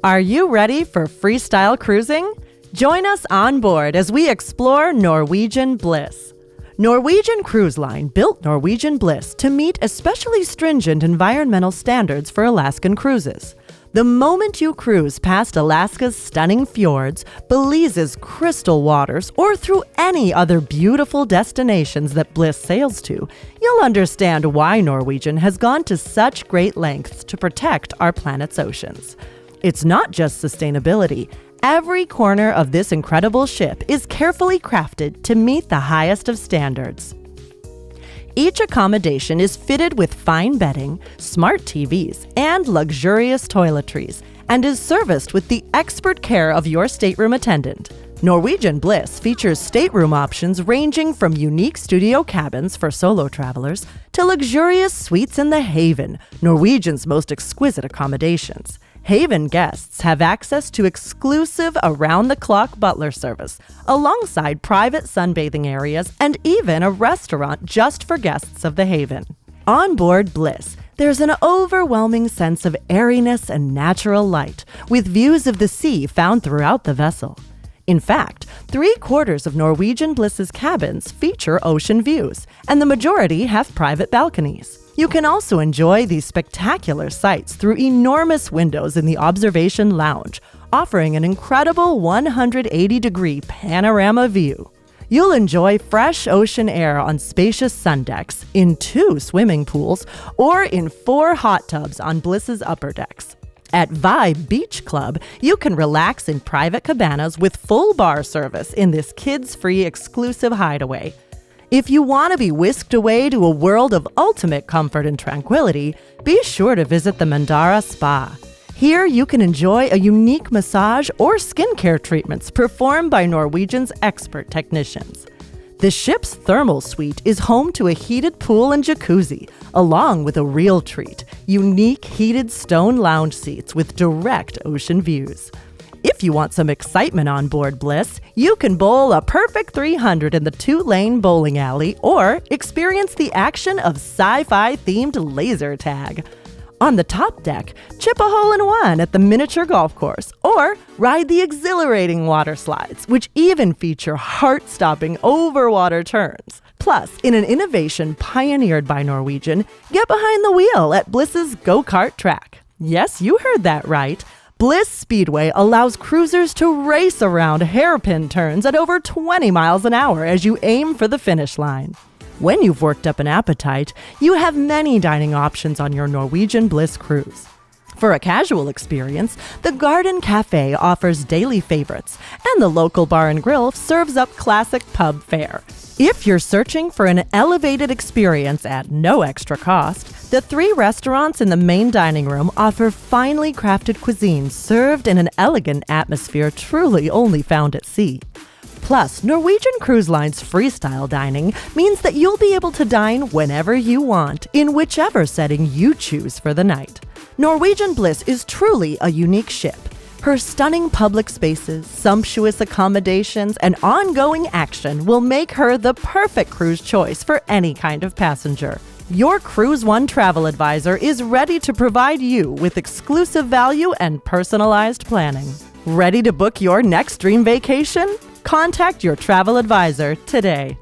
Are you ready for freestyle cruising? Join us on board as we explore Norwegian Bliss. Norwegian Cruise Line built Norwegian Bliss to meet especially stringent environmental standards for Alaskan cruises. The moment you cruise past Alaska's stunning fjords, Belize's crystal waters, or through any other beautiful destinations that Bliss sails to, you'll understand why Norwegian has gone to such great lengths to protect our planet's oceans. It's not just sustainability. Every corner of this incredible ship is carefully crafted to meet the highest of standards. Each accommodation is fitted with fine bedding, smart TVs, and luxurious toiletries, and is serviced with the expert care of your stateroom attendant. Norwegian Bliss features stateroom options ranging from unique studio cabins for solo travelers to luxurious suites in the Haven, Norwegian's most exquisite accommodations. Haven guests have access to exclusive around-the-clock butler service, alongside private sunbathing areas and even a restaurant just for guests of the Haven. On board Bliss, there's an overwhelming sense of airiness and natural light, with views of the sea found throughout the vessel. In fact, 3/4 of Norwegian Bliss's cabins feature ocean views, and the majority have private balconies. You can also enjoy these spectacular sights through enormous windows in the observation lounge, offering an incredible 180-degree panorama view. You'll enjoy fresh ocean air on spacious sun decks, in 2 swimming pools, or in 4 hot tubs on Bliss's upper decks. At Vibe Beach Club, you can relax in private cabanas with full bar service in this kids-free exclusive hideaway. If you want to be whisked away to a world of ultimate comfort and tranquility, be sure to visit the Mandara Spa. Here you can enjoy a unique massage or skincare treatments performed by Norwegian's expert technicians. The ship's thermal suite is home to a heated pool and jacuzzi, along with a real treat, unique heated stone lounge seats with direct ocean views. If you want some excitement on board Bliss, you can bowl a perfect 300 in the 2-lane bowling alley or experience the action of sci-fi themed laser tag. On the top deck, chip a hole-in-one at the miniature golf course or ride the exhilarating water slides, which even feature heart-stopping overwater turns. Plus, in an innovation pioneered by Norwegian, get behind the wheel at Bliss's go-kart track. Yes, you heard that right. Bliss Speedway allows cruisers to race around hairpin turns at over 20 miles an hour as you aim for the finish line. When you've worked up an appetite, you have many dining options on your Norwegian Bliss cruise. For a casual experience, the Garden Cafe offers daily favorites, and the local bar and grill serves up classic pub fare. If you're searching for an elevated experience at no extra cost, the 3 restaurants in the main dining room offer finely crafted cuisine served in an elegant atmosphere truly only found at sea. Plus, Norwegian Cruise Line's freestyle dining means that you'll be able to dine whenever you want, in whichever setting you choose for the night. Norwegian Bliss is truly a unique ship. Her stunning public spaces, sumptuous accommodations, and ongoing action will make her the perfect cruise choice for any kind of passenger. Your Cruise One travel advisor is ready to provide you with exclusive value and personalized planning. Ready to book your next dream vacation? Contact your travel advisor today.